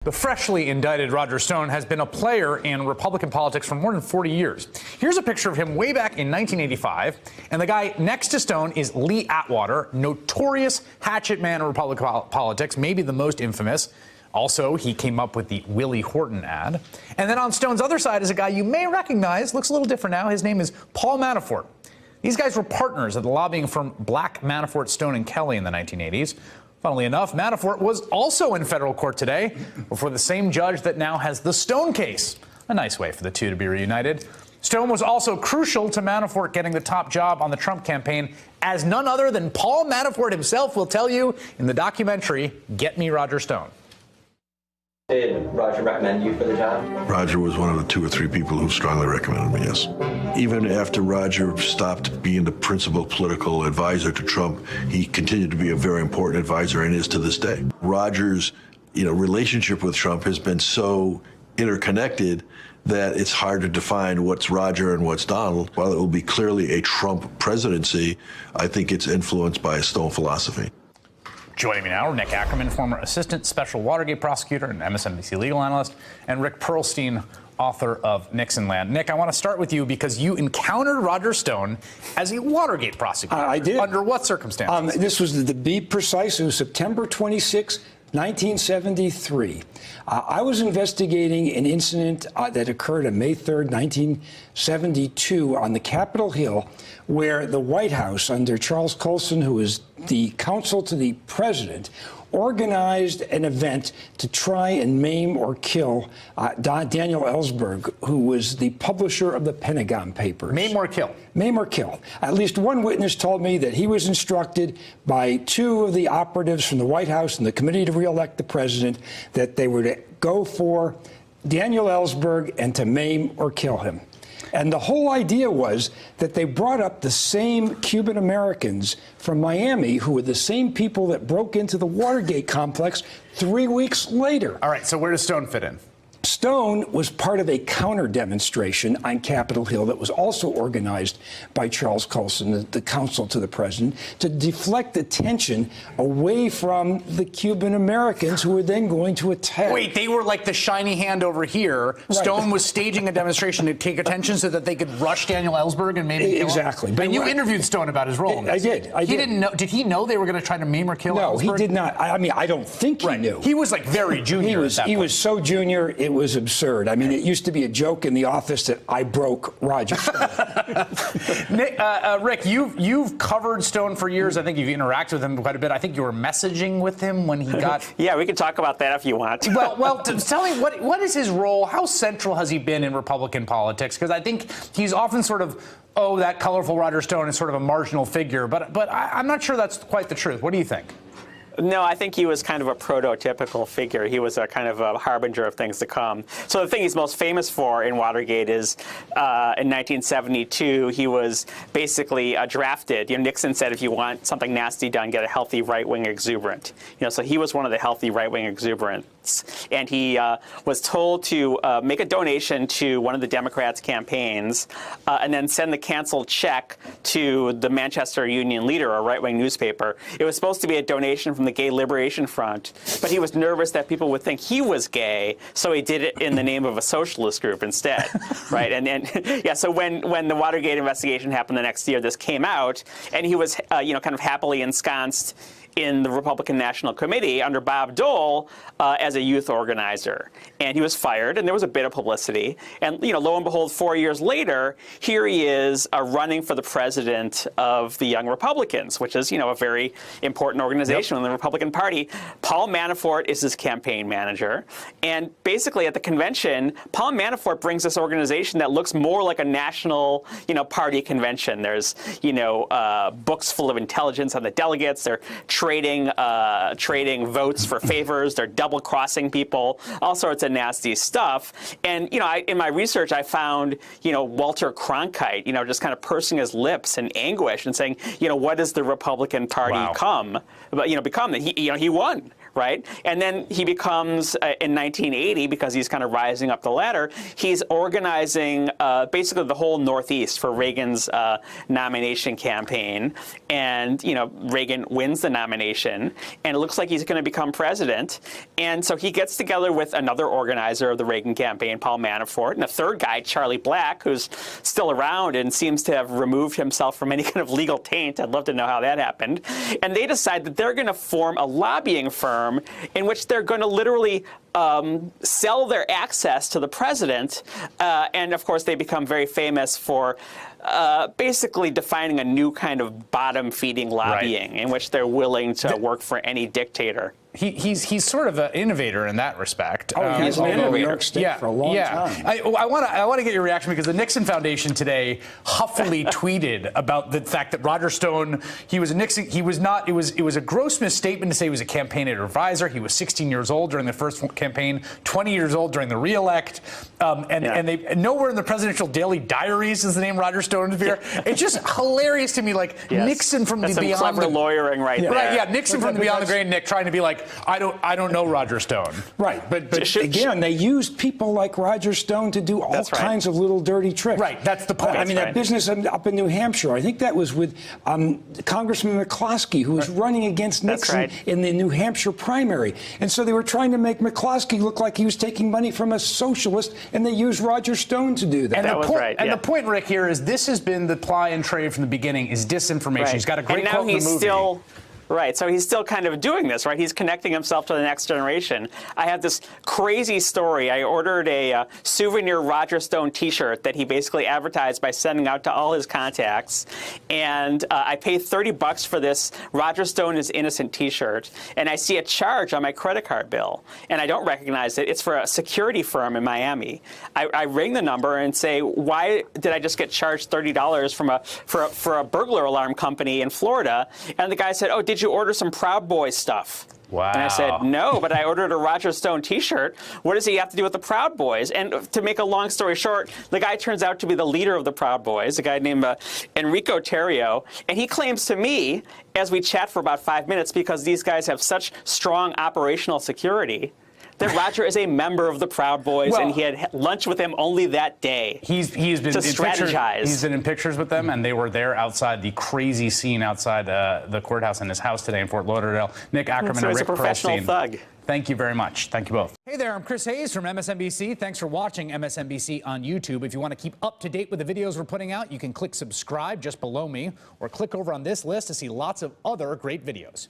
The freshly indicted Roger Stone has been a player in Republican politics for more than 40 years. Here's a picture of him way back in 1985, and the guy next to Stone is Lee Atwater, notorious hatchet man in Republican politics, maybe the most infamous. Also, he came up with the Willie Horton ad. And then on Stone's other side is a guy you may recognize, looks a little different now. His name is Paul Manafort. These guys were partners at the lobbying firm Black, Manafort, Stone and Kelly in the 1980s. Funnily enough, Manafort was also in federal court today before the same judge that now has the Stone case. A nice way for the two to be reunited. Stone was also crucial to Manafort getting the top job on the Trump campaign, as none other than Paul Manafort himself will tell you in the documentary, Get Me Roger Stone. Did Roger recommend you for the job? Roger was one of the 2 or 3 people who strongly recommended me, yes. Even after Roger stopped being the principal political advisor to Trump, he continued to be a very important advisor and is to this day. Roger's, relationship with Trump has been so interconnected that it's hard to define what's Roger and what's Donald. While it will be clearly a Trump presidency, I think it's influenced by a Stone philosophy. Joining me now are Nick Ackerman, former assistant special Watergate prosecutor and MSNBC legal analyst, and Rick Perlstein, author of Nixonland. Nick, I want to start with you because you encountered Roger Stone as a Watergate prosecutor. I did. Under what circumstances? This was, to be precise, it was September 26, 1973. I was investigating an incident that occurred on May 3rd, 1972 on the Capitol Hill, where the White House, under Charles Colson, who was the counsel to the president, organized an event to try and maim or kill Daniel Ellsberg, who was the publisher of the Pentagon Papers. Maim or kill? Maim or kill. At least one witness told me that he was instructed by 2 of the operatives from the White House and the Committee to Re-elect the President that they were to go for Daniel Ellsberg and to maim or kill him. And the whole idea was that they brought up the same Cuban Americans from Miami, who were the same people that broke into the Watergate complex 3 weeks later. All right, so where does Stone fit in? Stone was part of a counter demonstration on Capitol Hill that was also organized by Charles Colson, the counsel to the president, to deflect attention away from the Cuban Americans who were then going to attack. Wait, they were like the shiny hand over here. Right. Stone was staging a demonstration to take attention so that they could rush Daniel Ellsberg and maybe kill exactly. him. But you interviewed Stone about his role in this. I did. He didn't know. Did he know they were going to try to maim or kill Ellsberg? No, he did not. I mean, I don't think he knew. He was like very junior. He was so junior. It was absurd. I mean, it used to be a joke in the office that I broke Roger Stone. Nick, Rick, you've covered Stone for years. I think you've interacted with him quite a bit. I think you were messaging with him when he got... Yeah, we can talk about that if you want. well, tell me, what is his role? How central has he been in Republican politics? Because I think he's often sort of, that colorful Roger Stone is sort of a marginal figure. But I'm not sure that's quite the truth. What do you think? No, I think he was kind of a prototypical figure. He was a kind of a harbinger of things to come. So the thing he's most famous for in Watergate is in 1972, he was basically drafted. Nixon said, if you want something nasty done, get a healthy right-wing exuberant. So he was one of the healthy right-wing exuberants. And he was told to make a donation to one of the Democrats' campaigns and then send the canceled check to the Manchester Union Leader, a right-wing newspaper. It was supposed to be a donation from the Gay Liberation Front, but he was nervous that people would think he was gay, so he did it in the name of a socialist group instead, right? And so when the Watergate investigation happened the next year, this came out, and he was kind of happily ensconced in the Republican National Committee under Bob Dole as a youth organizer. And he was fired, and there was a bit of publicity. And, lo and behold, 4 years later, here he is running for the president of the Young Republicans, which is, a very important organization in the Republican Party. Paul Manafort is his campaign manager. And basically at the convention, Paul Manafort brings this organization that looks more like a national, party convention. There's, books full of intelligence on the delegates. They're trading votes for favors. They're double-crossing people, all sorts of nasty stuff. And, in my research, I found, Walter Cronkite, just kind of pursing his lips in anguish and saying, what does the Republican Party become? That he won, right? And then he becomes, in 1980, because he's kind of rising up the ladder, he's organizing basically the whole Northeast for Reagan's nomination campaign. And, you know, Reagan wins the nomination, and it looks like he's going to become president. And so he gets together with another organizer of the Reagan campaign, Paul Manafort, and a third guy, Charlie Black, who's still around and seems to have removed himself from any kind of legal taint. I'd love to know how that happened. And they decide that they're going to form a lobbying firm in which they're going to literally sell their access to the president. And of course, they become very famous for basically defining a new kind of bottom-feeding lobbying in which they're willing to work for any dictator. He's sort of an innovator in that respect. Oh, he's an innovator in New York State for a long time. I want to get your reaction because the Nixon Foundation today huffily tweeted about the fact that Roger Stone, he was a Nixon, he was not. It was a gross misstatement to say he was a campaign advisor. He was 16 years old during the first campaign, 20 years old during the re-elect, and they nowhere in the presidential daily diaries is the name Roger Stone appear. It's just hilarious to me, like Nixon from That's the beyond clever the lawyering right there. Right, yeah, Nixon from the beyond the grain, Nick trying to be like, I don't know Roger Stone. Right, but again, they used people like Roger Stone to do all kinds of little dirty tricks. Right, that's the point. I mean, that business up in New Hampshire, I think that was with Congressman McCloskey, who was running against Nixon in the New Hampshire primary. And so they were trying to make McCloskey look like he was taking money from a socialist, and they used Roger Stone to do that. And the point, Rick, here is this has been the ply and trade from the beginning is disinformation. He's got a great quote in the movie. Right, so he's still kind of doing this, right? He's connecting himself to the next generation. I have this crazy story. I ordered a souvenir Roger Stone T-shirt that he basically advertised by sending out to all his contacts, and I paid $30 for this Roger Stone is Innocent T-shirt, and I see a charge on my credit card bill, and I don't recognize it. It's for a security firm in Miami. I ring the number and say, why did I just get charged $30 for a burglar alarm company in Florida? And the guy said, oh, did you order some Proud Boys stuff? Wow. And I said, no, but I ordered a Roger Stone T-shirt. What does he have to do with the Proud Boys? And to make a long story short, the guy turns out to be the leader of the Proud Boys, a guy named Enrico Terrio. And he claims to me, as we chat for about 5 minutes, because these guys have such strong operational security, that Roger is a member of the Proud Boys, and he had lunch with him only that day. He's been to strategize. He's been in pictures with them, and they were there outside the crazy scene outside the courthouse in his house today in Fort Lauderdale. Nick Ackerman and Rick Perlstein. He's a professional thug. Thank you very much. Thank you both. Hey there, I'm Chris Hayes from MSNBC. Thanks for watching MSNBC on YouTube. If you want to keep up to date with the videos we're putting out, you can click subscribe just below me, or click over on this list to see lots of other great videos.